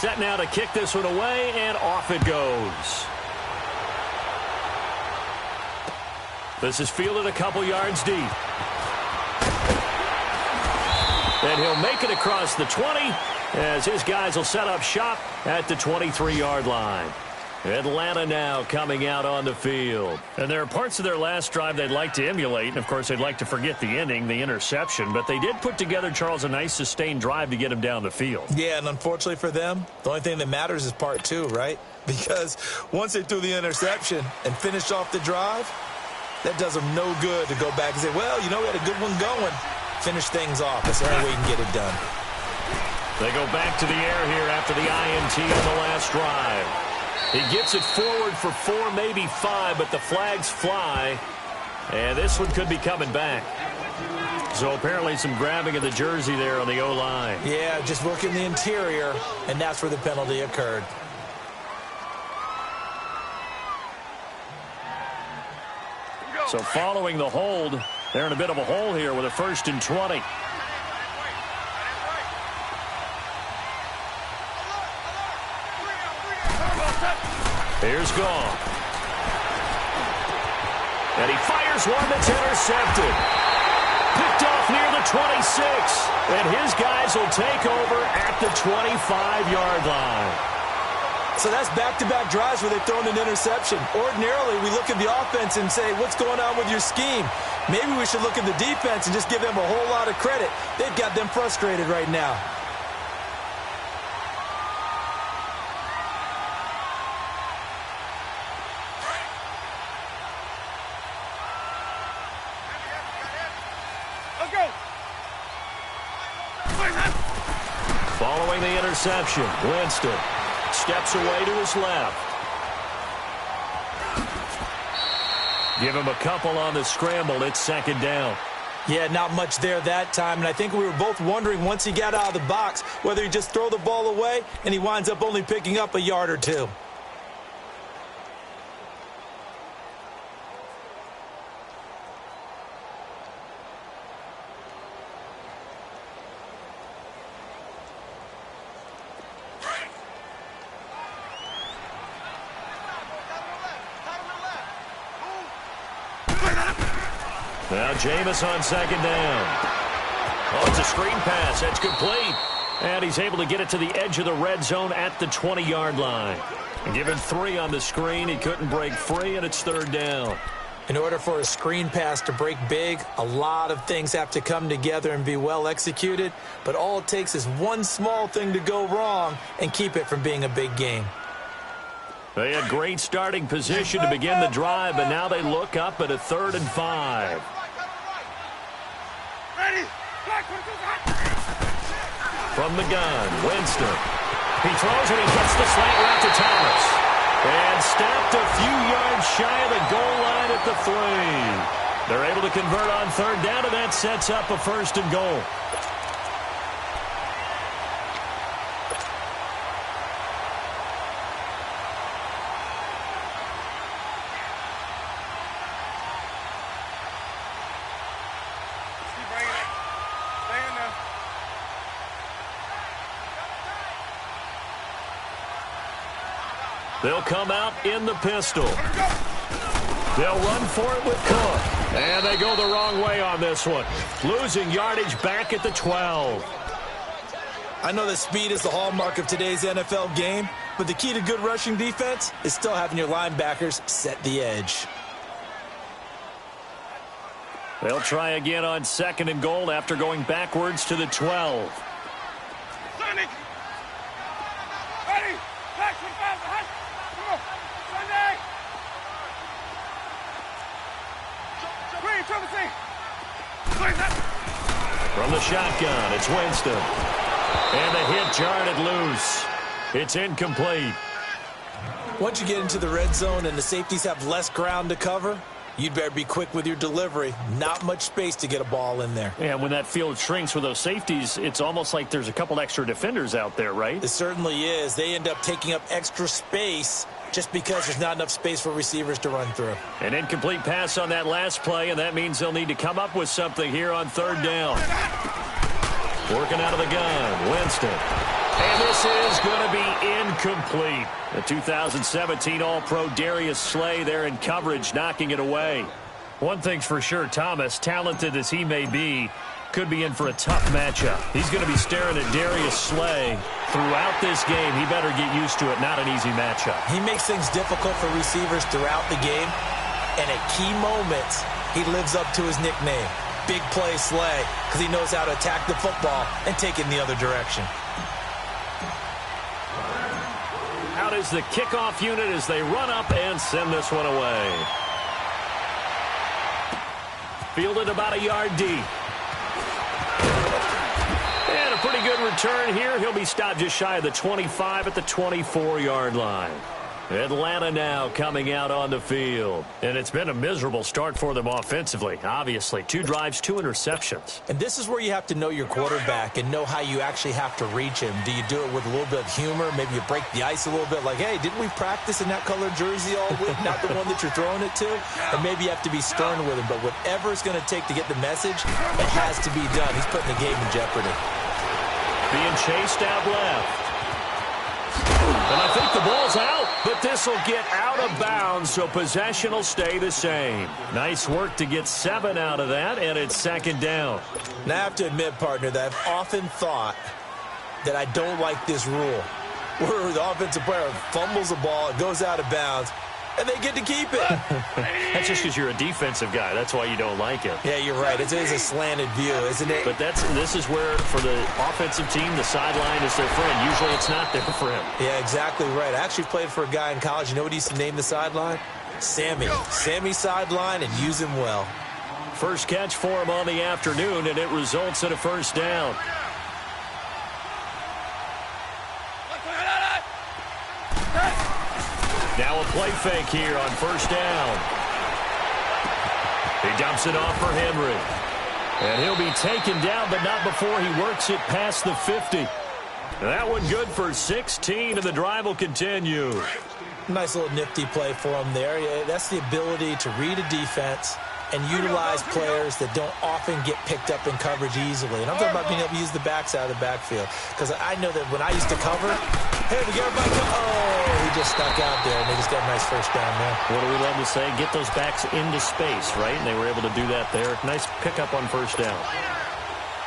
set now to kick this one away, and off it goes. This is fielded a couple yards deep. And he'll make it across the 20 as his guys will set up shop at the 23-yard line. Atlanta now coming out on the field. And there are parts of their last drive they'd like to emulate. And, of course, they'd like to forget the ending, the interception. But they did put together, Charles, a nice sustained drive to get him down the field. Yeah, and unfortunately for them, the only thing that matters is part two, right? Because once they threw the interception and finished off the drive, that does them no good to go back and say, well, you know, we had a good one going. Finish things off. That's the only way you can get it done. They go back to the air here after the INT on the last drive. He gets it forward for 4, maybe 5, but the flags fly. And this one could be coming back. So apparently some grabbing of the jersey there on the O-line. Yeah, just working the interior, and that's where the penalty occurred. So following the hold, they're in a bit of a hole here with a 1st and 20. Here's Goff. And he fires one that's intercepted. Picked off near the 26. And his guys will take over at the 25-yard line. So that's back-to-back drives where they've thrown an interception. Ordinarily, we look at the offense and say, what's going on with your scheme? Maybe we should look at the defense and just give them a whole lot of credit. They've got them frustrated right now. Following the interception, Winston steps away to his left. Give him a couple on the scramble. It's 2nd down. Yeah, not much there that time. And I think we were both wondering once he got out of the box whether he just throw the ball away and he winds up only picking up a yard or two. Now Jameis on 2nd down. Oh, it's a screen pass. That's complete. And he's able to get it to the edge of the red zone at the 20-yard line. And given 3 on the screen, he couldn't break free, and it's 3rd down. In order for a screen pass to break big, a lot of things have to come together and be well executed. But all it takes is one small thing to go wrong and keep it from being a big game. They had great starting position to begin the drive, but now they look up at a 3rd and 5. From the gun, Winston. He throws and he gets the slant route to Thomas. And stopped a few yards shy of the goal line at the 3. They're able to convert on 3rd down, and that sets up a 1st and goal. They'll come out in the pistol. They'll run for it with Cook. And they go the wrong way on this one. Losing yardage back at the 12. I know that speed is the hallmark of today's NFL game, but the key to good rushing defense is still having your linebackers set the edge. They'll try again on 2nd and goal after going backwards to the 12. From the shotgun, it's Winston. And the hit jarred it loose. It's incomplete. Once you get into the red zone and the safeties have less ground to cover, you'd better be quick with your delivery. Not much space to get a ball in there. And when that field shrinks with those safeties, it's almost like there's a couple extra defenders out there, right? It certainly is. They end up taking up extra space just because there's not enough space for receivers to run through. An incomplete pass on that last play, and that means they'll need to come up with something here on 3rd down. Working out of the gun, Winston. And this is going to be incomplete. The 2017 All-Pro Darius Slay there in coverage, knocking it away. One thing's for sure, Thomas, talented as he may be, could be in for a tough matchup. He's going to be staring at Darius Slay throughout this game. He better get used to it. Not an easy matchup. He makes things difficult for receivers throughout the game, and at key moments, he lives up to his nickname, Big Play Slay, because he knows how to attack the football and take it in the other direction. Out is the kickoff unit as they run up and send this one away. Fielded about a yard deep. And a pretty good return here. He'll be stopped just shy of the 25 at the 24-yard line. Atlanta now coming out on the field. And it's been a miserable start for them offensively, obviously. 2 drives, 2 interceptions. And this is where you have to know your quarterback and know how you actually have to reach him. Do you do it with a little bit of humor? Maybe you break the ice a little bit like, hey, didn't we practice in that colored jersey all week? Not the one that you're throwing it to? And maybe you have to be stern with him. But whatever it's going to take to get the message, it has to be done. He's putting the game in jeopardy. Being chased out left. And I think the ball's out, but this will get out of bounds, so possession will stay the same. Nice work to get 7 out of that, and it's second down. Now, I have to admit, partner, that I've often thought that I don't like this rule, where the offensive player fumbles the ball, it goes out of bounds, and they get to keep it. That's just because you're a defensive guy. That's why you don't like it. Yeah, you're right. It is a slanted view, isn't it? But this is where, for the offensive team, the sideline is their friend. Usually it's not there for him. Yeah, exactly right. I actually played for a guy in college. You know what he used to name the sideline? Sammy. Sammy sideline, and use him well. First catch for him on the afternoon, and it results in a first down. Now a play fake here on first down. He dumps it off for Henry. And he'll be taken down, but not before he works it past the 50. That one good for 16, and the drive will continue. Nice little nifty play for him there. Yeah, that's the ability to read a defense and utilize players that don't often get picked up in coverage easily. And I'm talking about being able to use the backside of the backfield. Because I know that when I used to cover, hey, we got everybody come. Oh, he just stuck out there, and they just got a nice first down there. What do we love to say? Get those backs into space, right? And they were able to do that there. Nice pickup on first down.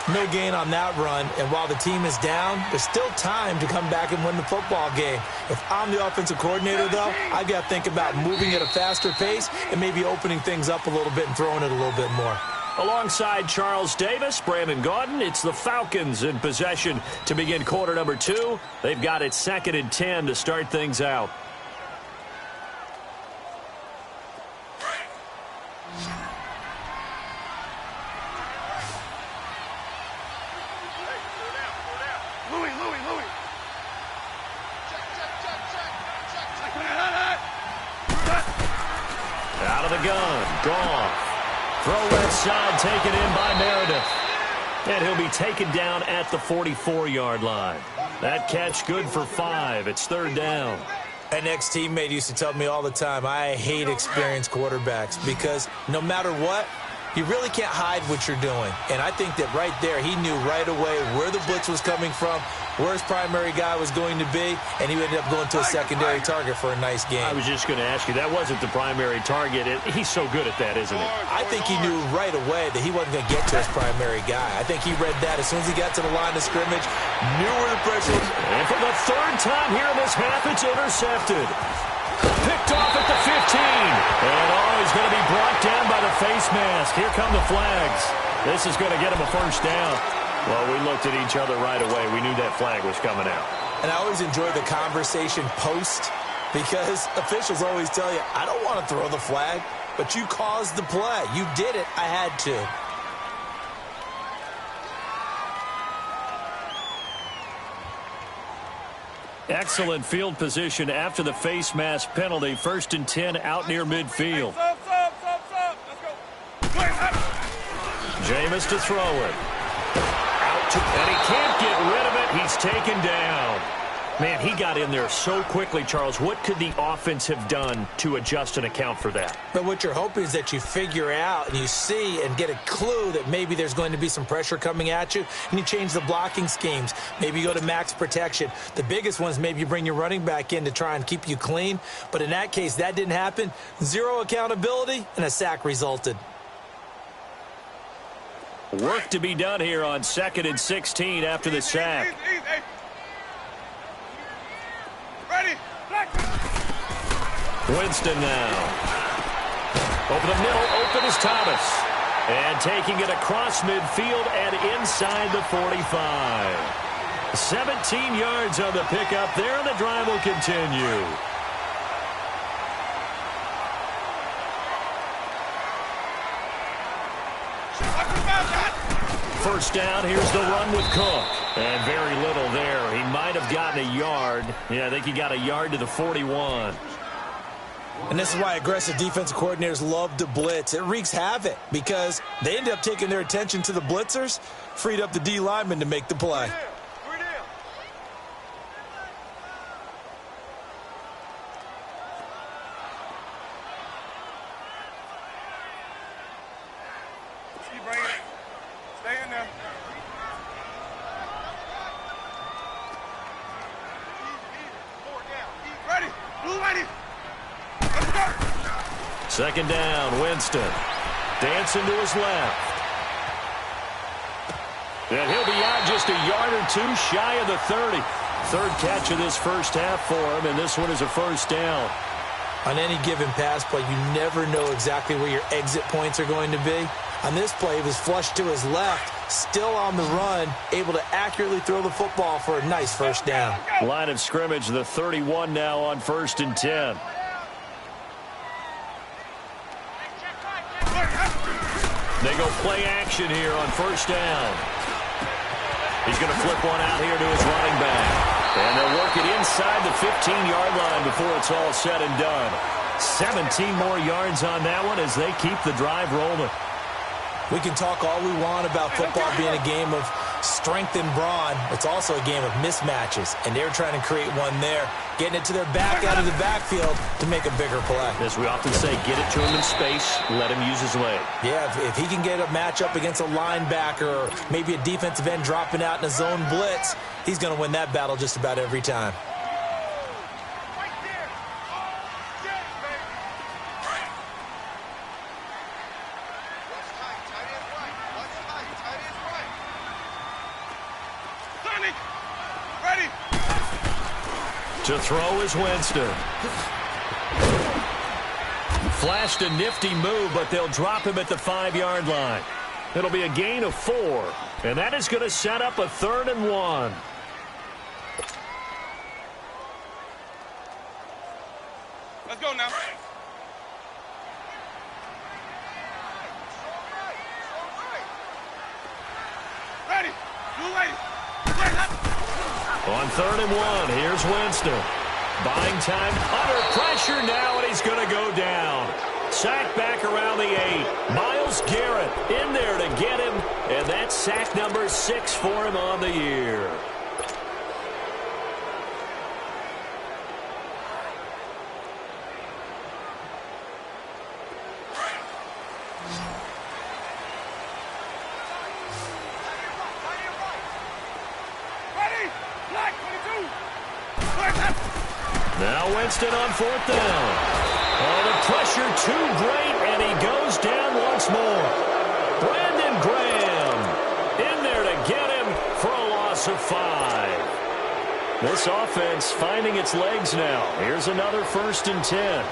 No gain on that run, and while the team is down, there's still time to come back and win the football game. If I'm the offensive coordinator, though, I've got to think about moving at a faster pace and maybe opening things up a little bit and throwing it a little bit more. Alongside Charles Davis, Brandon Gaudin, it's the Falcons in possession to begin quarter number 2. They've got it 2nd and 10 to start things out. Out of the gun, Goff. Throw left side, taken in by Meredith. And he'll be taken down at the 44-yard line. That catch good for 5. It's 3rd down. An ex-teammate used to tell me all the time, I hate experienced quarterbacks because no matter what, you really can't hide what you're doing. And I think that right there, he knew right away where the blitz was coming from, where his primary guy was going to be, and he ended up going to a secondary target for a nice game. I was just going to ask you, that wasn't the primary target. He's so good at that, isn't he? I think he knew right away that he wasn't going to get to his primary guy. I think he read that as soon as he got to the line of scrimmage, knew where the pressure was. And for the 3rd time here in this half, it's intercepted. Picked off at the 15. And he's going to be brought down by the face mask. Here come the flags. This is going to get him a first down. Well, we looked at each other right away. We knew that flag was coming out. And I always enjoy the conversation post because officials always tell you, I don't want to throw the flag, but you caused the play. You did it. I had to. Excellent field position after the face mask penalty. 1st and 10 out near midfield. Jameis to throw it. Out to, and he can't get rid of it. He's taken down. Man, he got in there so quickly, Charles. What could the offense have done to adjust and account for that? But what you're hoping is that you figure out and you see and get a clue that maybe there's going to be some pressure coming at you, and you change the blocking schemes. Maybe you go to max protection. The biggest one is maybe you bring your running back in to try and keep you clean. But in that case, that didn't happen. Zero accountability, and a sack resulted. Work to be done here on 2nd and 16 after the sack. Ready. Winston now. Over the middle, open is Thomas. And taking it across midfield and inside the 45. 17 yards on the pickup there, and the drive will continue. First down, here's the run with Cook. And very little there. He might have gotten a yard. Yeah, I think he got a yard to the 41. And this is why aggressive defensive coordinators love to blitz. It wreaks havoc because they end up taking their attention to the blitzers, freed up the D lineman to make the play. Second down, Winston. Dancing to his left. And he'll be out just a yard or two shy of the 30. Third catch of this first half for him, and this one is a first down. On any given pass play, you never know exactly where your exit points are going to be. On this play, he was flushed to his left, still on the run, able to accurately throw the football for a nice first down. Line of scrimmage, the 31 now on 1st and 10. They go play action here on first down. He's going to flip one out here to his running back. And they'll work it inside the 15-yard line before it's all said and done. 17 more yards on that one as they keep the drive rolling. We can talk all we want about football being a game of strength and brawn. It's also a game of mismatches, and they're trying to create one there, getting it to their back out of the backfield to make a bigger play. As we often say, get it to him in space, let him use his leg. Yeah, if he can get a matchup against a linebacker or maybe a defensive end dropping out in a zone blitz, he's going to win that battle just about every time. To throw is Winston. Flashed a nifty move, but they'll drop him at the 5-yard line. It'll be a gain of 4, and that is going to set up a 3rd and 1. Let's go now. Ready. Blue lady. On 3rd and 1, here's Winston. Buying time, under pressure now, and he's going to go down. Sack back around the 8. Myles Garrett in there to get him, and that's sack number 6 for him on the year. Now Winston on 4th down. Oh, the pressure too great, and he goes down once more. Brandon Graham in there to get him for a loss of 5. This offense finding its legs now. Here's another 1st and 10.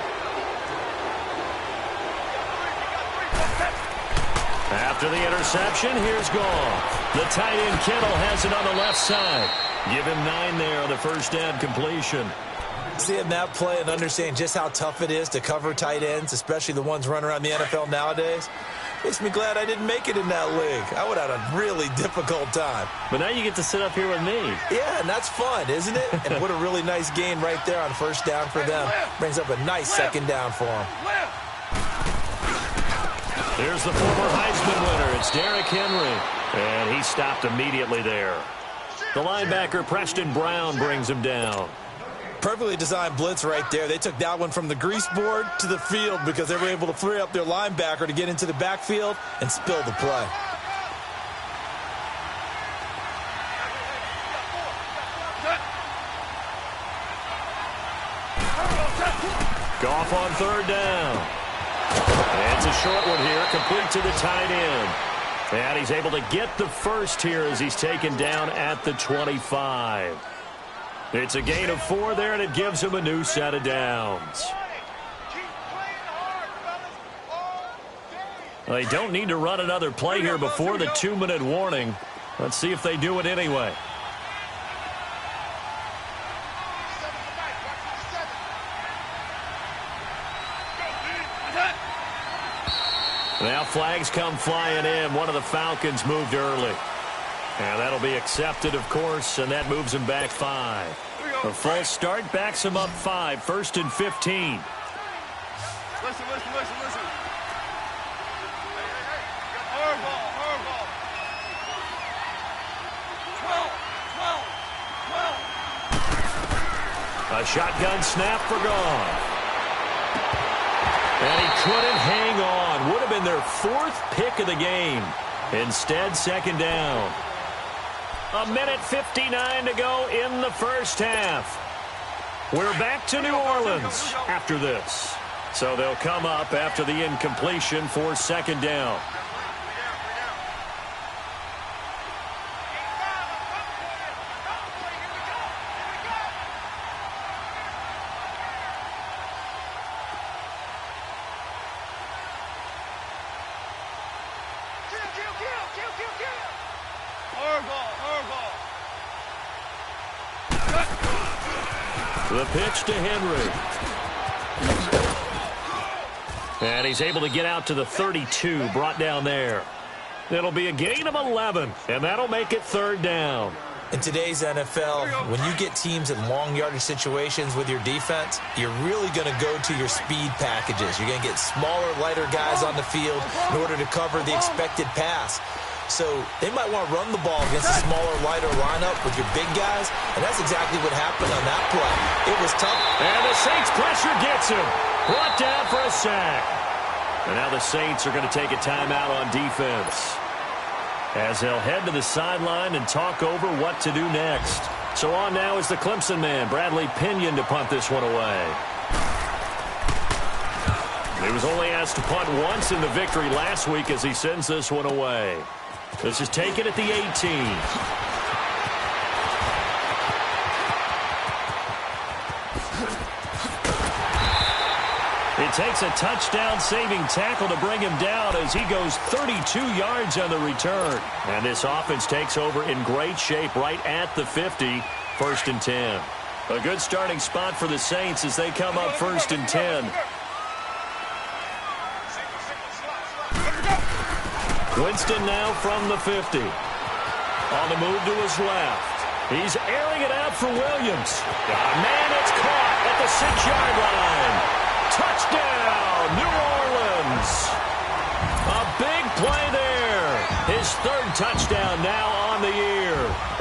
After the interception, here's Goff. The tight end Kittle has it on the left side. Give him 9 there on the first down completion. Seeing that play and understand just how tough it is to cover tight ends, especially the ones running around the NFL nowadays, makes me glad I didn't make it in that league. I would have had a really difficult time. But now you get to sit up here with me. Yeah, and that's fun, isn't it? And what a really nice gain right there on first down for them. Brings up a nice second down for them. Here's the former Heisman winner. It's Derrick Henry. And he stopped immediately there. The linebacker, Preston Brown, brings him down. Perfectly designed blitz right there. They took that one from the grease board to the field because they were able to free up their linebacker to get into the backfield and spill the play. Goff on third down. And it's a short one here, complete to the tight end. And he's able to get the first here as he's taken down at the 25. It's a gain of 4 there, and it gives him a new set of downs. They don't need to run another play here before the 2-minute warning. Let's see if they do it anyway. Now flags come flying in. One of the Falcons moved early. And that'll be accepted, of course, and that moves him back 5. A false start backs him up 5. 1st and 15. Listen. Hard ball. 12. A shotgun snap for Goff. And he couldn't hang on. Would have been their 4th pick of the game. Instead, 2nd down. 1:59 to go in the first half. We're back to New Orleans after this. So they'll come up after the incompletion for 2nd down. The pitch to Henry. And he's able to get out to the 32, brought down there. It'll be a gain of 11, and that'll make it 3rd down. In today's NFL, when you get teams in long yardage situations with your defense, you're really going to go to your speed packages. You're going to get smaller, lighter guys on the field in order to cover the expected pass. So they might want to run the ball against a smaller, lighter lineup with your big guys, and that's exactly what happened on that play. It was tough. And the Saints pressure gets him. Brought down for a sack. And now the Saints are going to take a timeout on defense, as they'll head to the sideline and talk over what to do next. So on now is the Clemson man, Bradley Pinion, to punt this one away. He was only asked to punt once in the victory last week as he sends this one away. This is taken at the 18. It takes a touchdown-saving tackle to bring him down as he goes 32 yards on the return. And this offense takes over in great shape right at the 50, 1st and 10. A good starting spot for the Saints as they come up 1st and 10. Winston now from the 50. On the move to his left. He's airing it out for Williams. Man, it's caught at the 6-yard line. Touchdown, New Orleans. A big play there. His 3rd touchdown now on the year.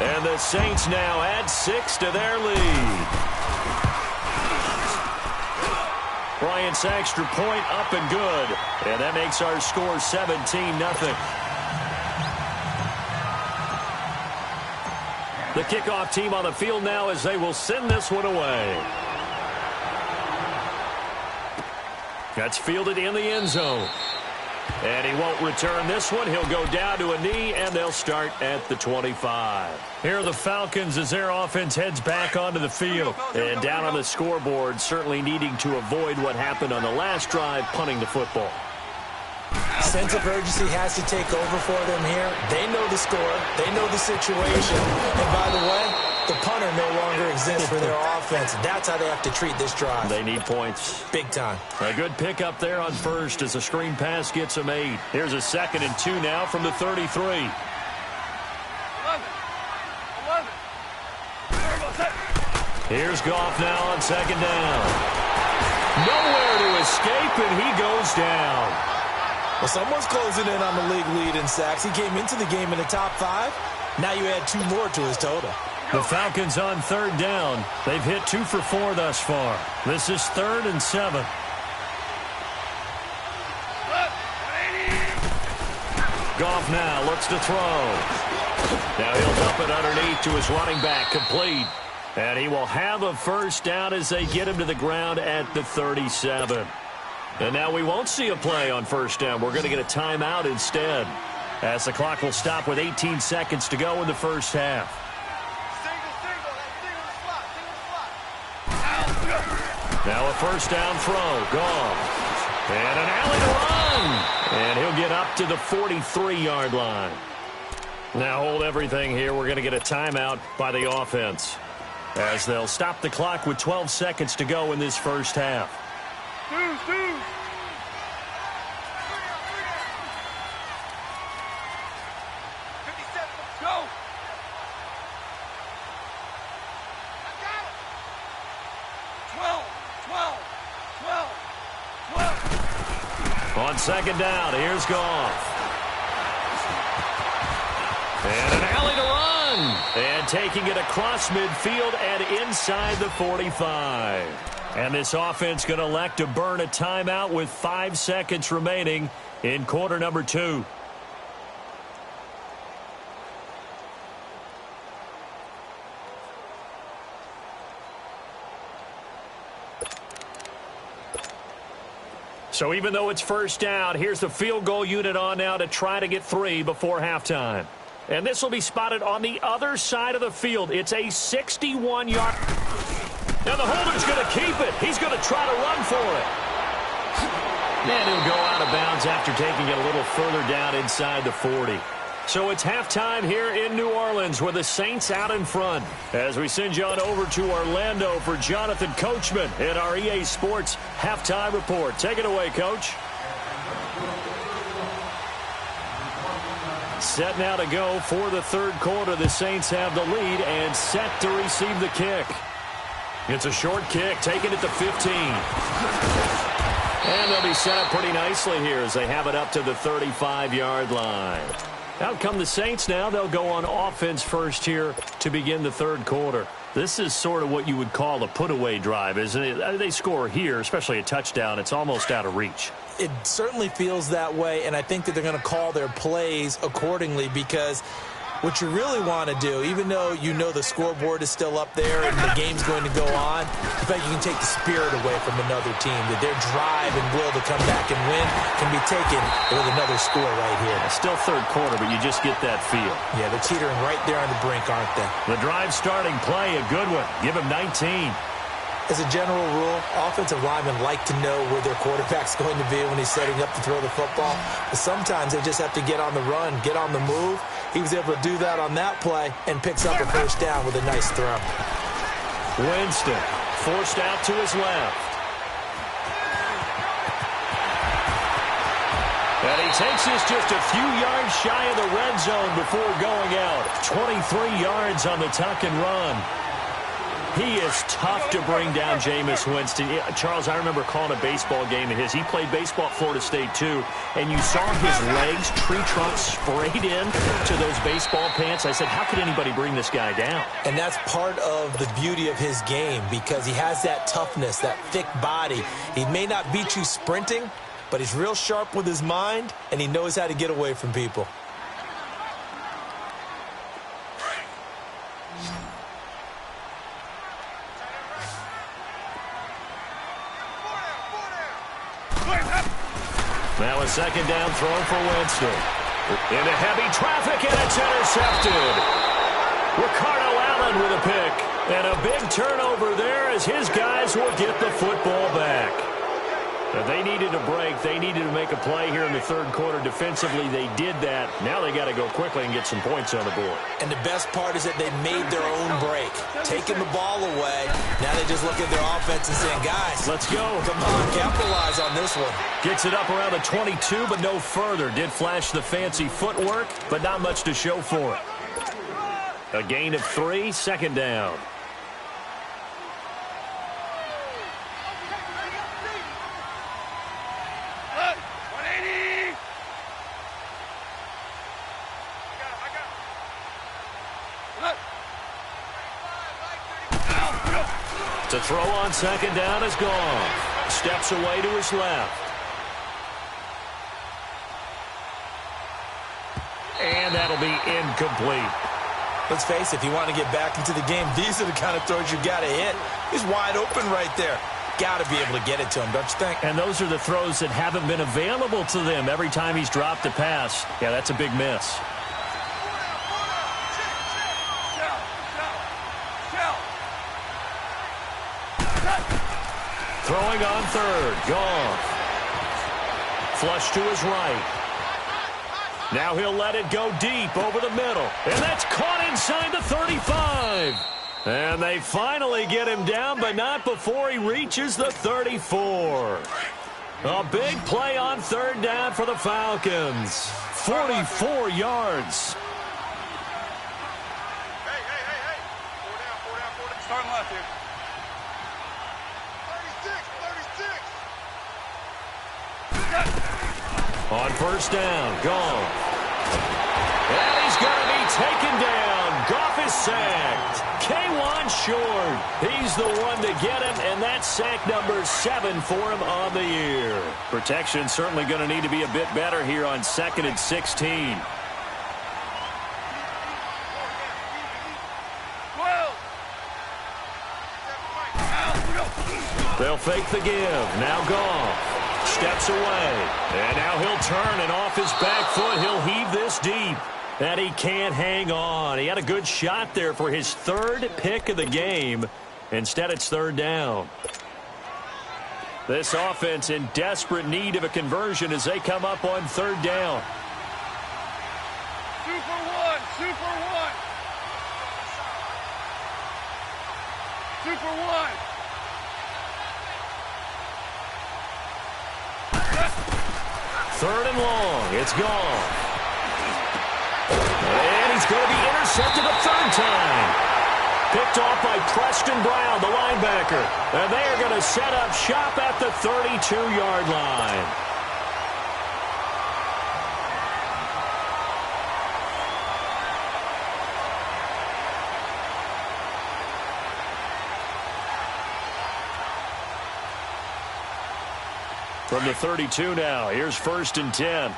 And the Saints now add 6 to their lead. Bryant's extra point up and good. And that makes our score 17-0. The kickoff team on the field now as they will send this one away. That's fielded in the end zone. And he won't return this one. He'll go down to a knee, and they'll start at the 25. Here are the Falcons as their offense heads back onto the field. And down on the scoreboard, certainly needing to avoid what happened on the last drive, punting the football. Sense of urgency has to take over for them here. They know the score. They know the situation. And by the way, the punter no longer exists for their offense. That's how they have to treat this drive. They need points. Big time. A good pickup there on 1st as a screen pass gets them 8. Here's a 2nd and 2 now from the 33. Here's Goff now on 2nd down. Nowhere to escape, and he goes down. Well, someone's closing in on the league lead in sacks. He came into the game in the top 5. Now you add 2 more to his total. The Falcons on 3rd down. They've hit 2 for 4 thus far. This is 3rd and 7. Goff now looks to throw. Now he'll dump it underneath to his running back, complete. And he will have a first down as they get him to the ground at the 37. And now we won't see a play on first down. We're going to get a timeout instead, as the clock will stop with 18 seconds to go in the first half. Now a first down throw. Goff. And an alley to run. And he'll get up to the 43-yard line. Now hold everything here. We're going to get a timeout by the offense, as they'll stop the clock with 12 seconds to go in this first half. 57, let's go. I got it. 12. On second down, here's Goff. And an alley to run. And taking it across midfield and inside the 45. And this offense going to elect to burn a timeout with 5 seconds remaining in quarter number 2. So even though it's first down, here's the field goal unit on now to try to get 3 before halftime. And this will be spotted on the other side of the field. It's a 61-yard. Now the holder's going to keep it. He's going to try to run for it. And he'll go out of bounds after taking it a little further down inside the 40. So it's halftime here in New Orleans with the Saints out in front. As we send you on over to Orlando for Jonathan Coachman in our EA Sports Halftime Report. Take it away, Coach. Set now to go for the 3rd quarter. The Saints have the lead and set to receive the kick. It's a short kick, taken at the 15. And they'll be set up pretty nicely here as they have it up to the 35-yard line. Out come the Saints now. They'll go on offense first here to begin the 3rd quarter. This is sort of what you would call a put-away drive, isn't it? They score here, especially a touchdown. It's almost out of reach. It certainly feels that way, and I think that they're going to call their plays accordingly, because what you really want to do, even though you know the scoreboard is still up there and the game's going to go on, in fact, you can take the spirit away from another team, that their drive and will to come back and win can be taken with another score right here. Still 3rd quarter, but you just get that feel. Yeah, they're teetering right there on the brink, aren't they? The drive starting play, a good one. Give him 19. As a general rule, offensive linemen like to know where their quarterback's going to be when he's setting up to throw the football. But sometimes they just have to get on the run, get on the move. He was able to do that on that play and picks up a first down with a nice throw. Winston forced out to his left. And he takes this just a few yards shy of the red zone before going out. 23 yards on the tuck and run. He is tough to bring down, Jameis Winston. Charles, I remember calling a baseball game of his. He played baseball at Florida State, too, and you saw his legs, tree trunks sprayed in to those baseball pants. I said, how could anybody bring this guy down? And that's part of the beauty of his game, because he has that toughness, that thick body. He may not beat you sprinting, but he's real sharp with his mind, and he knows how to get away from people. Now a second down throw for Winston. Into heavy traffic, and it's intercepted. Ricardo Allen with a pick. And a big turnover there as his guys will get the football back. They needed a break. They needed to make a play here in the 3rd quarter. Defensively, they did that. Now they got to go quickly and get some points on the board. And the best part is that they made their own break, taking the ball away. Now they just look at their offense and saying, guys, let's go. Come on, capitalize on this one. Gets it up around the 22, but no further. Did flash the fancy footwork, but not much to show for it. A gain of 3, second down. To throw on second down is gone. Steps away to his left. And that'll be incomplete. Let's face it, if you want to get back into the game, these are the kind of throws you got to hit. He's wide open right there. Got to be able to get it to him, don't you think? And those are the throws that haven't been available to them every time he's dropped a pass. Yeah, that's a big miss. Throwing on third. Gone. Flush to his right. Now he'll let it go deep over the middle. And that's caught inside the 35. And they finally get him down, but not before he reaches the 34. A big play on third down for the Falcons. 44 yards. Hey. 4 down. Starting left here. 36. On first down, gone. And he's going to be taken down. Goff is sacked. K1 short. He's the one to get him, and that's sack number 7 for him on the year. Protection certainly going to need to be a bit better here on 2nd and 16. 12. They'll fake the give. Now Goff steps away. And now he'll turn, and off his back foot, he'll heave this deep. And he can't hang on. He had a good shot there for his 3rd pick of the game. Instead, it's 3rd down. This offense in desperate need of a conversion as they come up on 3rd down. 2 for 1. 2 for 1. 2 for 1. Third and long. It's gone. And he's going to be intercepted a 3rd time. Picked off by Preston Brown, the linebacker. And they are going to set up shop at the 32-yard line. From the 32 now, here's 1st and 10.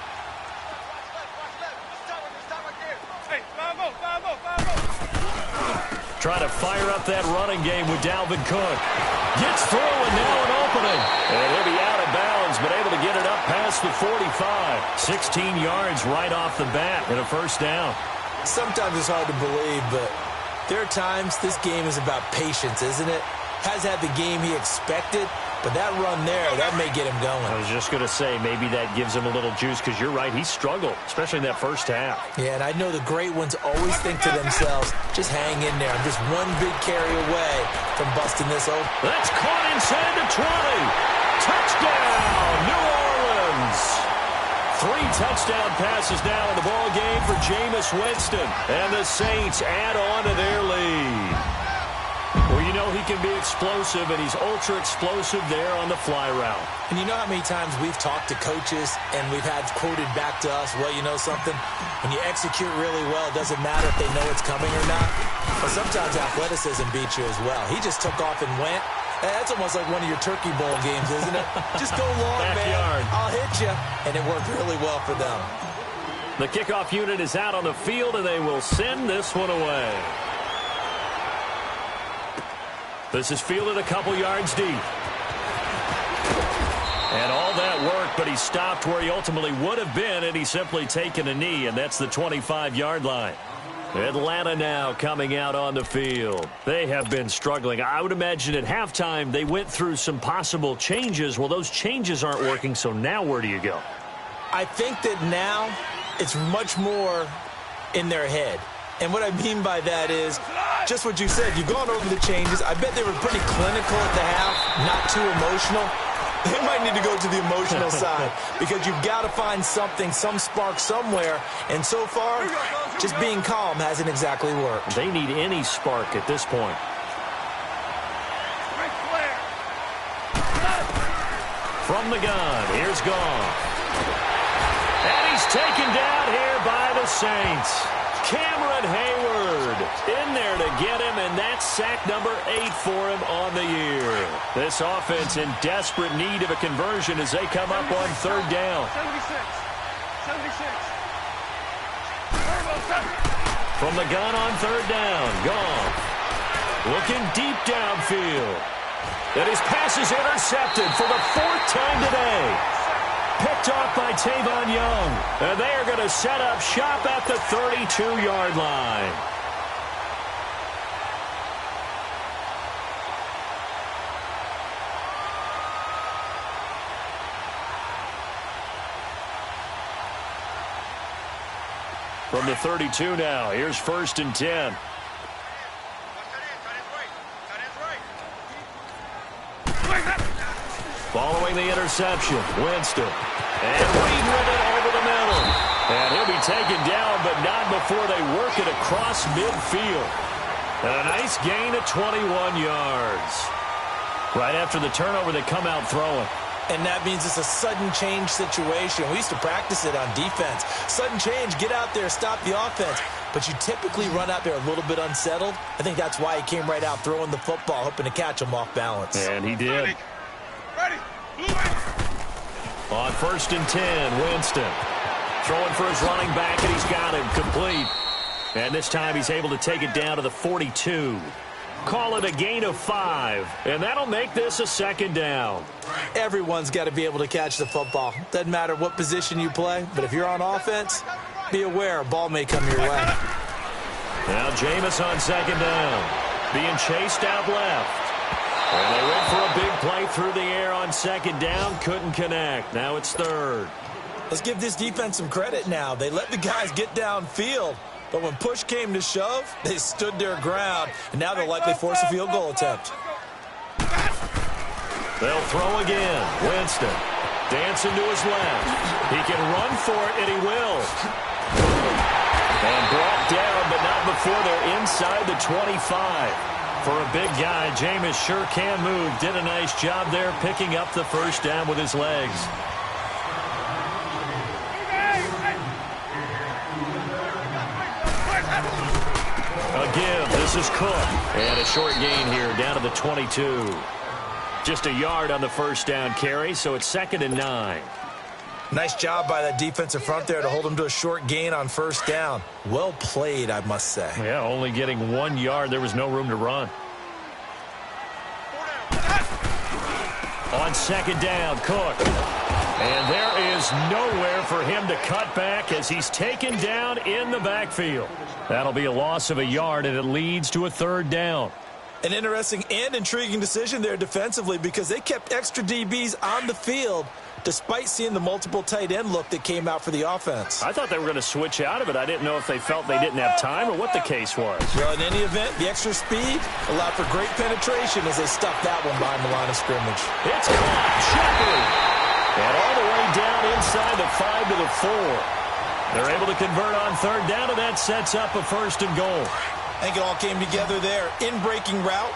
Trying to fire up that running game with Dalvin Cook. Gets through, and now an opening. And he'll be out of bounds, but able to get it up past the 45. 16 yards right off the bat and a 1st down. Sometimes it's hard to believe, but there are times this game is about patience, isn't it? Has had the game he expected, but that run there, that may get him going. I was just going to say, maybe that gives him a little juice, because you're right, he struggled, especially in that first half. Yeah, and I know the great ones always think to themselves, just hang in there. I'm just one big carry away from busting this open. That's caught inside the 20. Touchdown, New Orleans. 3 touchdown passes now in the ball game for Jameis Winston. And the Saints add on to their lead. Well, you know he can be explosive, and he's ultra-explosive there on the fly route. And you know how many times we've talked to coaches and we've had quoted back to us, well, you know something? When you execute really well, it doesn't matter if they know it's coming or not. But sometimes athleticism beats you as well. He just took off and went. That's almost like one of your Turkey Bowl games, isn't it? Just go long, Backyard. man. I'll hit you. And it worked really well for them. The kickoff unit is out on the field, and they will send this one away. This is fielded a couple yards deep. And all that work, but he stopped where he ultimately would have been, and he's simply taken a knee, and that's the 25-yard line. Atlanta now coming out on the field. They have been struggling. I would imagine at halftime they went through some possible changes. Well, those changes aren't working, so now where do you go? I think that now it's much more in their head. And what I mean by that is just what you said. You've gone over the changes. I bet they were pretty clinical at the half, not too emotional. They might need to go to the emotional side because you've got to find something, some spark somewhere. And so far, just being calm hasn't exactly worked. They need any spark at this point. From the gun, here's Goff. And he's taken down here by the Saints. Cameron Hayward in there to get him, and that's sack number 8 for him on the year. This offense in desperate need of a conversion as they come up on third down. 76. From the gun on third down, Goff looking deep downfield. And his pass is intercepted for the 4th time today. Picked off by Tavon Young. And they are going to set up shop at the 32-yard line. From the 32 now, here's 1st and 10. Following the interception, Winston. And Reed with it over the middle. And he'll be taken down, but not before they work it across midfield. And a nice gain of 21 yards. Right after the turnover, they come out throwing. And that means it's a sudden change situation. We used to practice it on defense. Sudden change, get out there, stop the offense. But you typically run out there a little bit unsettled. I think that's why he came right out throwing the football, hoping to catch him off balance. And he did. Ready. On 1st and 10, Winston. Throwing for his running back, and he's got him complete. And this time he's able to take it down to the 42. Call it a gain of 5, and that'll make this a 2nd down. Everyone's got to be able to catch the football. Doesn't matter what position you play, but if you're on offense, be aware a ball may come your way. Now Jameis on 2nd down, being chased out left. And they went for a big play through the air on 2nd down, couldn't connect. Now it's 3rd. Let's give this defense some credit now. They let the guys get downfield. But when push came to shove, they stood their ground, and now they'll likely force a field goal attempt. They'll throw again. Winston dancing to his left. He can run for it, and he will. And brought down, but not before they're inside the 25. For a big guy, Jameis sure can move. Did a nice job there picking up the 1st down with his legs. Again, this is Cook. And a short gain here down to the 22. Just a yard on the 1st down carry, so it's 2nd and 9. Nice job by that defensive front there to hold him to a short gain on 1st down. Well played, I must say. Yeah, only getting 1 yard. There was no room to run. On 2nd down, Cook. And there is nowhere for him to cut back as he's taken down in the backfield. That'll be a loss of a yard, and it leads to a 3rd down. An interesting and intriguing decision there defensively because they kept extra DBs on the field despite seeing the multiple tight end look that came out for the offense. I thought they were going to switch out of it. I didn't know if they felt they didn't have time or what the case was. Well, in any event, the extra speed allowed for great penetration as they stuffed that one behind the line of scrimmage. It's caught. Shepard. And all the way down inside the 5 to the 4. They're able to convert on 3rd down, and that sets up a 1st and goal. I think it all came together there. In-breaking route,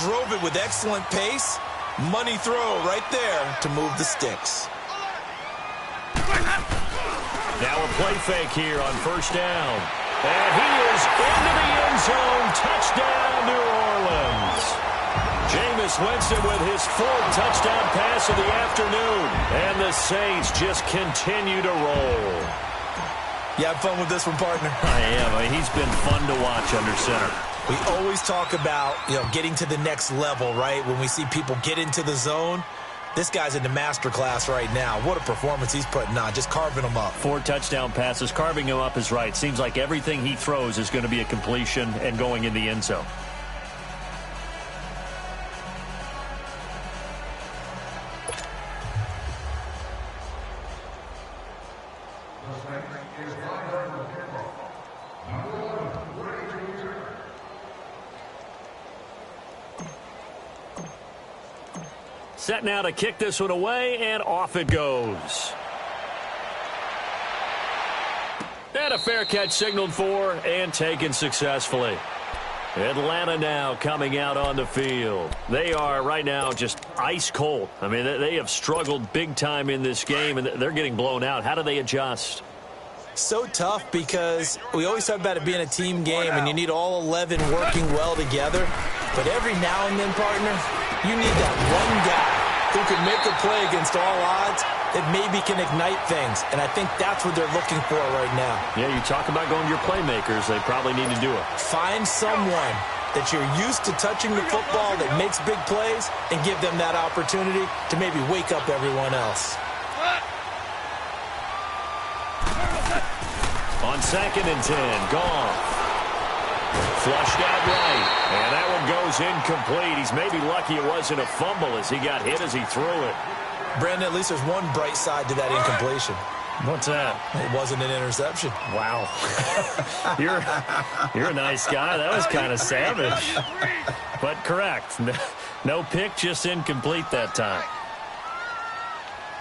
drove it with excellent pace. Money throw right there to move the sticks. Now a play fake here on 1st down. And he is into the end zone. Touchdown, New Orleans. Jameis Winston with his 4th touchdown pass of the afternoon. And the Saints just continue to roll. You have fun with this one, partner? I am. I mean, he's been fun to watch under center. We always talk about, getting to the next level, right? When we see people get into the zone, this guy's in the master class right now. What a performance he's putting on, just carving them up. 4 touchdown passes. Carving him up is right. Seems like everything he throws is going to be a completion and going in the end zone. Set now to kick this one away, and off it goes. And a fair catch signaled for and taken successfully. Atlanta now coming out on the field. They are right now just ice cold. I mean, they have struggled big time in this game, and they're getting blown out. How do they adjust? So tough because we always talk about it being a team game and you need all 11 working well together. But every now and then, partner, you need that one guy who can make a play against all odds that maybe can ignite things. And I think that's what they're looking for right now. Yeah, you talk about going to your playmakers. They probably need to do it. Find someone that you're used to touching the football that makes big plays and give them that opportunity to maybe wake up everyone else. On 2nd and 10, Goff. Flushed out right, and that one goes incomplete. He's maybe lucky it wasn't a fumble as he got hit as he threw it. Brandon, at least there's one bright side to that incompletion. What's that? It wasn't an interception. Wow. You're a nice guy. That was kind of savage. But correct. No pick, just incomplete that time.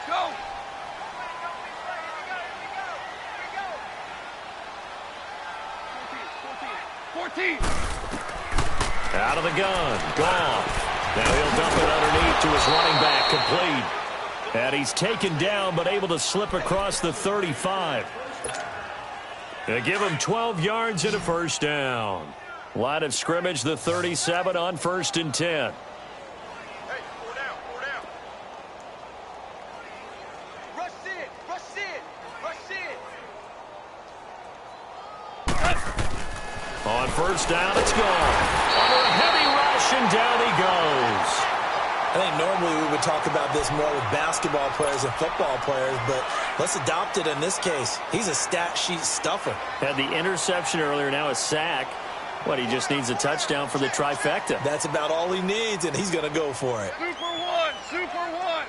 Go. Out of the gun. Goff. Now he'll dump it underneath to his running back. Complete. And he's taken down but able to slip across the 35. They give him 12 yards and a first down. Line of scrimmage, the 37 on 1st and 10. Hey, 4 down, 4 down. Rush in, rush in, rush in. On 1st down, it's gone. Under a heavy rush, and down he goes. I think normally we would talk about this more with basketball players and football players, but let's adopt it in this case. He's a stat sheet stuffer. Had the interception earlier, now a sack. What, he just needs a touchdown for the trifecta. That's about all he needs, and he's going to go for it. Super one, super one.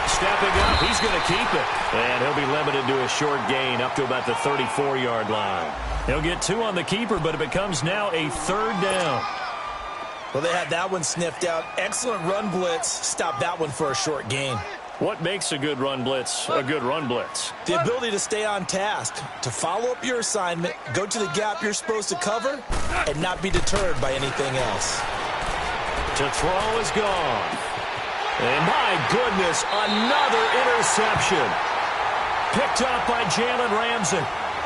Stepping up, he's going to keep it. And he'll be limited to a short gain up to about the 34-yard line. He'll get 2 on the keeper, but it becomes now a 3rd down. Well, they had that one sniffed out. Excellent run blitz. Stop that one for a short gain. What makes a good run blitz a good run blitz? The ability to stay on task, to follow up your assignment, go to the gap you're supposed to cover, and not be deterred by anything else. To throw is gone. And my goodness, another interception. Picked up by Jalen Ramsey.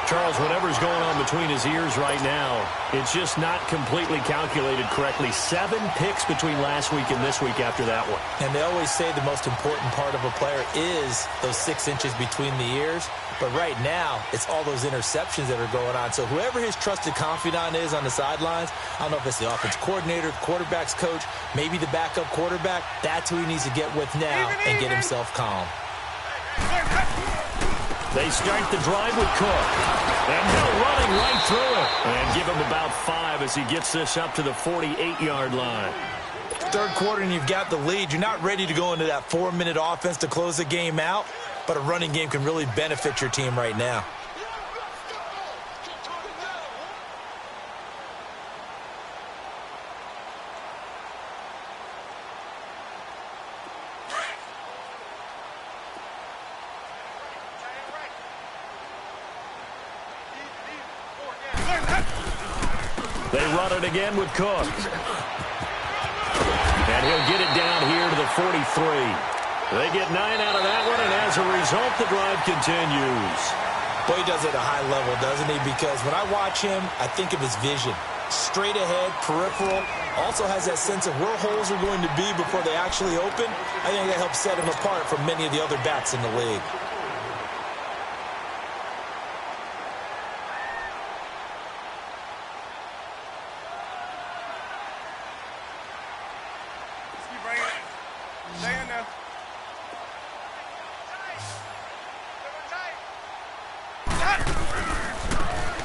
Charles, whatever's going on between his ears right now, it's just not completely calculated correctly. 7 picks between last week and this week after that one. And they always say the most important part of a player is those 6 inches between the ears. But right now, it's all those interceptions that are going on. So whoever his trusted confidant is on the sidelines, I don't know if it's the offense coordinator, the quarterback's coach, maybe the backup quarterback, that's who he needs to get with now and get himself calm. They start the drive with Cook. And Hill running right through it. And give him about 5 as he gets this up to the 48-yard line. 3rd quarter and you've got the lead. You're not ready to go into that 4-minute offense to close the game out, but a running game can really benefit your team right now. They run it again with Cook. And he'll get it down here to the 43. They get 9 out of that one, and as a result, the drive continues. Boy, he does it at a high level, doesn't he? Because when I watch him, I think of his vision. Straight ahead, peripheral. Also has that sense of where holes are going to be before they actually open. I think that helps set him apart from many of the other backs in the league.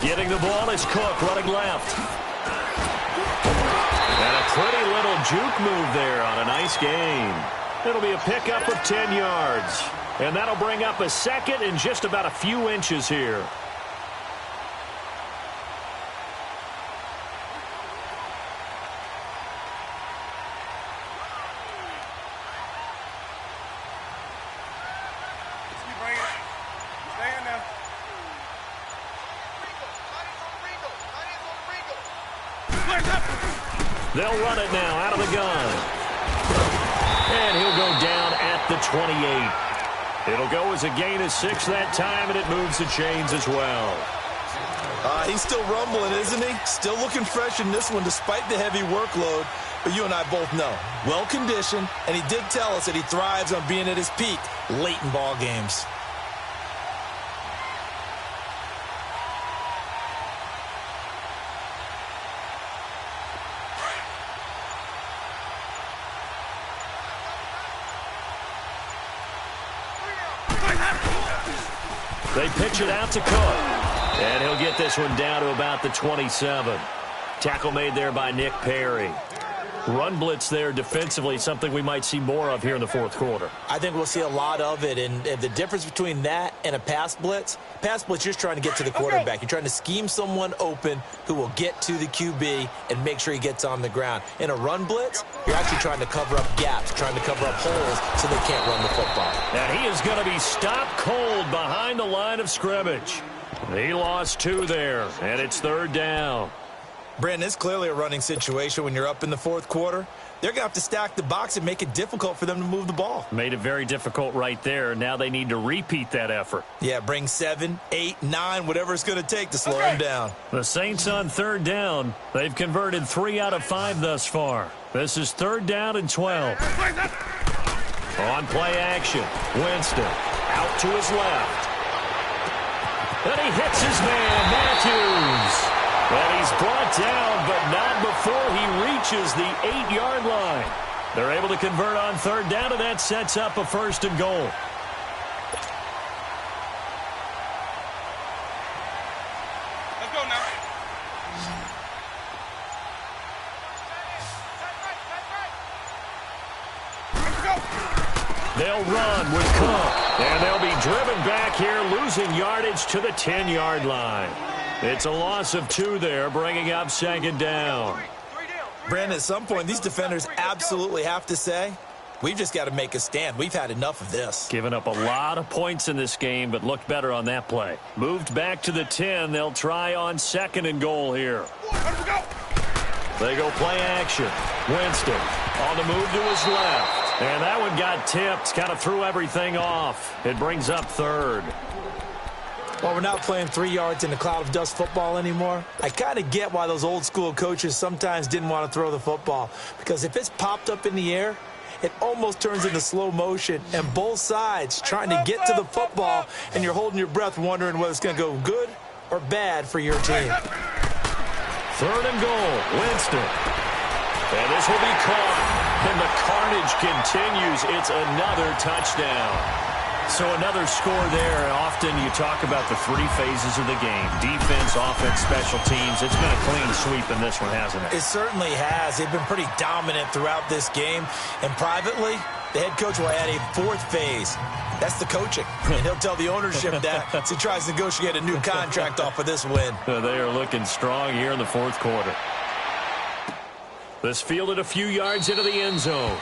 Getting the ball is Cook running left. And a pretty little juke move there on a nice game. It'll be a pickup of 10 yards. And that'll bring up a 2nd and just about a few inches here. They'll run it now out of the gun. And he'll go down at the 28. It'll go as a gain of 6 that time, and it moves the chains as well. He's still rumbling, isn't he? Still looking fresh in this one despite the heavy workload. But you and I both know, well-conditioned, and he did tell us that he thrives on being at his peak late in ball games. They pitch it out to Cook. And he'll get this one down to about the 27. Tackle made there by Nick Perry. Run blitz there defensively, something we might see more of here in the fourth quarter. I think we'll see a lot of it, and the difference between that and a pass blitz, you're just trying to get to the quarterback. You're trying to scheme someone open who will get to the QB and make sure he gets on the ground. In a run blitz, you're actually trying to cover up gaps, trying to cover up holes so they can't run the football. And he is going to be stopped cold behind the line of scrimmage. He lost 2 there, and it's 3rd down. Brandon, it's clearly a running situation when you're up in the fourth quarter. They're going to have to stack the box and make it difficult for them to move the ball. Made it very difficult right there. Now they need to repeat that effort. Yeah, bring 7, 8, 9, whatever it's going to take to slow them down. The Saints on 3rd down. They've converted 3 out of 5 thus far. This is 3rd down and 12. On play action, Winston out to his left. And he hits his man, Matthews. And he's brought down, but not before he reaches the 8-yard line. They're able to convert on 3rd down, and that sets up a 1st and goal. Let's go now. They'll run with Cook, and they'll be driven back here, losing yardage to the 10-yard line. It's a loss of 2 there, bringing up 2nd down. Brandon, at some point, these defenders absolutely have to say, we've just got to make a stand. We've had enough of this. Given up a lot of points in this game, but looked better on that play. Moved back to the 10. They'll try on 2nd and goal here. They go play action. Winston on the move to his left. And that one got tipped, kind of threw everything off. It brings up 3rd. Well, we're not playing 3 yards in a cloud of dust football anymore. I kind of get why those old school coaches sometimes didn't want to throw the football. Because if it's popped up in the air, it almost turns into slow motion. And both sides trying to get to the football, and you're holding your breath wondering whether it's going to go good or bad for your team. 3rd and goal, Winston. And this will be caught. And the carnage continues. It's another touchdown. So another score there. Often you talk about the 3 phases of the game. Defense, offense, special teams. It's been a clean sweep in this one, hasn't it? It certainly has. They've been pretty dominant throughout this game. And privately, the head coach will add a 4th phase. That's the coaching. And he'll tell the ownership that as he tries to negotiate a new contract off of this win. They are looking strong here in the fourth quarter. This fielded a few yards into the end zone.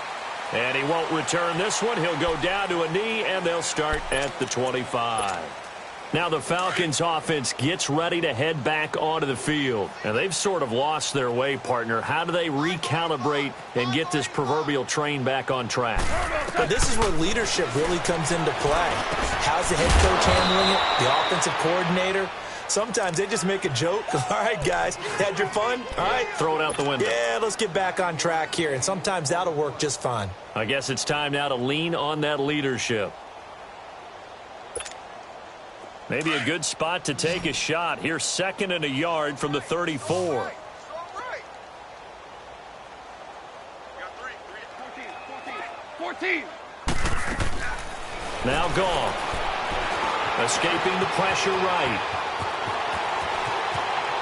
And he won't return this one. He'll go down to a knee, and they'll start at the 25. Now the Falcons offense gets ready to head back onto the field. And they've sort of lost their way, partner. How do they recalibrate and get this proverbial train back on track? But this is where leadership really comes into play. How's the head coach handling it? The offensive coordinator? Sometimes they just make a joke. All right, guys, had your fun? All right. Throw it out the window. Yeah, let's get back on track here. And sometimes that'll work just fine. I guess it's time now to lean on that leadership. Maybe a good spot to take a shot. Here's 2nd and a yard from the 34. Now gone. Escaping the pressure right.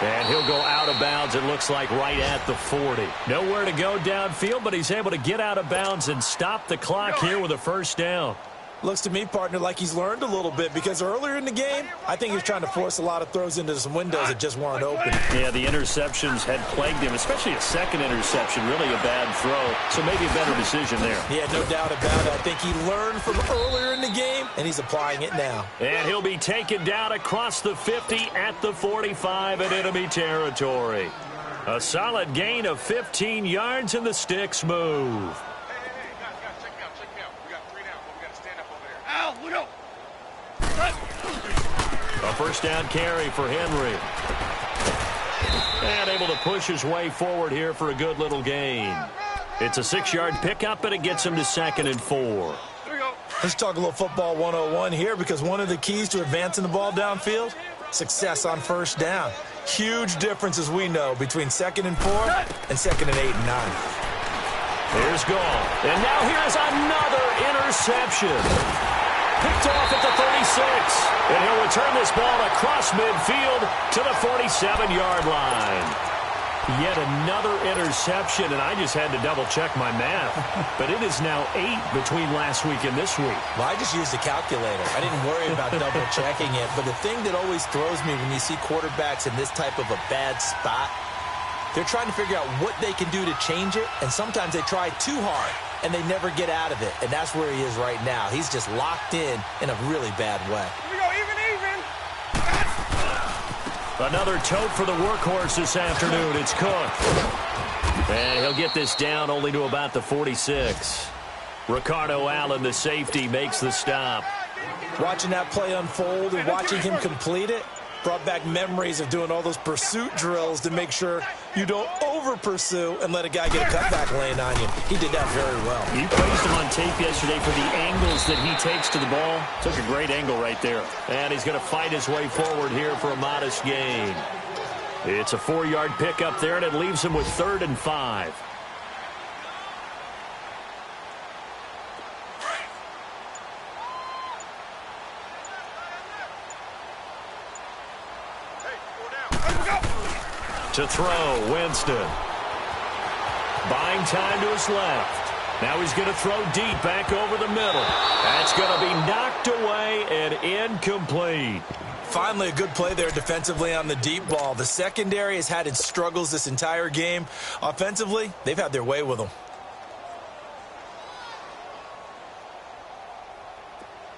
And he'll go out of bounds, it looks like, right at the 40. Nowhere to go downfield, but he's able to get out of bounds and stop the clock here with a 1st down. Looks to me, partner, like he's learned a little bit because earlier in the game, I think he was trying to force a lot of throws into some windows that just weren't open. Yeah, the interceptions had plagued him, especially a 2nd interception, really a bad throw. So maybe a better decision there. Yeah, no doubt about it. I think he learned from earlier in the game, and he's applying it now. And he'll be taken down across the 50 at the 45 in enemy territory. A solid gain of 15 yards, and the sticks move. Hey, guys, check me out. We got 3 down, but we got to stand up over there. Al, look out. A first down carry for Henry. And able to push his way forward here for a good little gain. It's a 6-yard pickup, and it gets him to 2nd and 4. Let's talk a little football 101 here, because one of the keys to advancing the ball downfield, success on first down. Huge difference, as we know, between 2nd and 4 and 2nd and 8 and 9. Here's Gall. And now here's another interception. Picked off at the 36. And he'll return this ball across midfield to the 47-yard line. Yet another interception, and I just had to double-check my math. But it is now 8 between last week and this week. Well, I just used a calculator. I didn't worry about double-checking it. But the thing that always throws me when you see quarterbacks in this type of a bad spot, they're trying to figure out what they can do to change it, and sometimes they try too hard, and they never get out of it. And that's where he is right now. He's just locked in a really bad way. Here we go, even. Another tote for the workhorse this afternoon. It's Cook. And he'll get this down only to about the 46. Ricardo Allen, the safety, makes the stop. Watching that play unfold and watching him complete it brought back memories of doing all those pursuit drills to make sure you don't over-pursue and let a guy get a cutback lane on you. He did that very well. You praised him on tape yesterday for the angles that he takes to the ball. Took a great angle right there. And he's going to fight his way forward here for a modest gain. It's a 4-yard pickup there, and it leaves him with 3rd and 5. To throw, Winston. Buying time to his left. Now he's going to throw deep back over the middle. That's going to be knocked away and incomplete. Finally, a good play there defensively on the deep ball. The secondary has had its struggles this entire game. Offensively, they've had their way with them.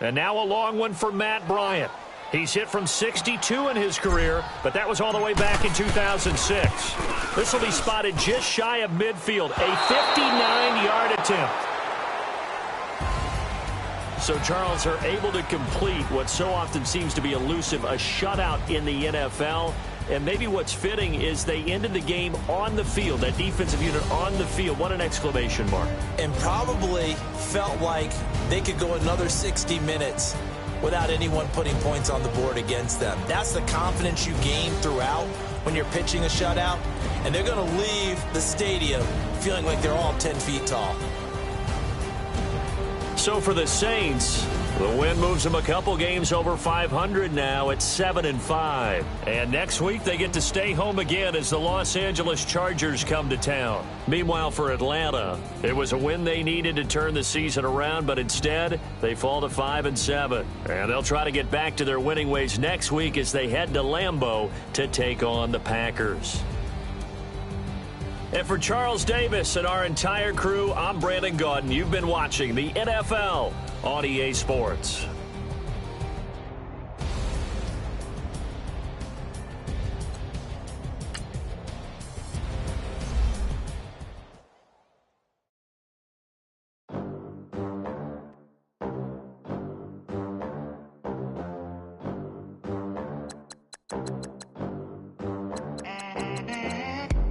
And now a long one for Matt Bryant. He's hit from 62 in his career, but that was all the way back in 2006. This will be spotted just shy of midfield, a 59-yard attempt. So Charles are able to complete what so often seems to be elusive, a shutout in the NFL. And maybe what's fitting is they ended the game on the field, that defensive unit on the field. What an exclamation mark. And probably felt like they could go another 60 minutes without anyone putting points on the board against them. That's the confidence you gain throughout when you're pitching a shutout. And they're going to leave the stadium feeling like they're all 10 feet tall. So for the Saints, the win moves them a couple games over 500 now at 7-5. And next week they get to stay home again as the Los Angeles Chargers come to town. Meanwhile for Atlanta, it was a win they needed to turn the season around, but instead they fall to 5-7. And they'll try to get back to their winning ways next week as they head to Lambeau to take on the Packers. And for Charles Davis and our entire crew, I'm Brandon Gaudin. You've been watching the NFL on EA Sports.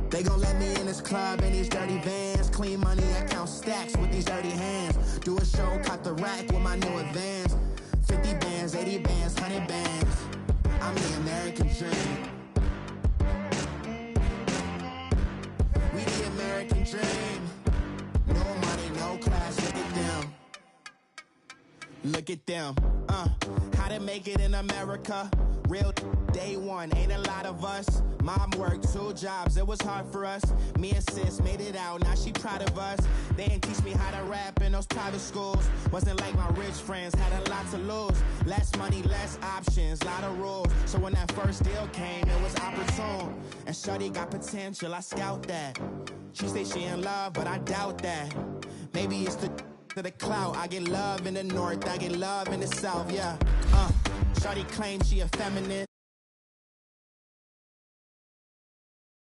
They gon' let me in this club in these dirty vans. Clean money, I count stacks with these dirty hands. Do a show, caught the rack with my new advance. 50 bands, 80 bands, 100 bands. I'm the American dream. We the American dream. No money, no class, look at them. Look at them, how to make it in America. Real day one, ain't a lot of us. Mom worked 2 jobs, it was hard for us. Me and sis made it out, now she proud of us. They didn't teach me how to rap in those private schools. Wasn't like my rich friends, had a lot to lose. Less money, less options, lot of rules. So when that first deal came, it was opportune. And shorty got potential, I scout that. She say she in love, but I doubt that. Maybe it's the clout. I get love in the north, I get love in the south, yeah. Shorty claims she a feminist.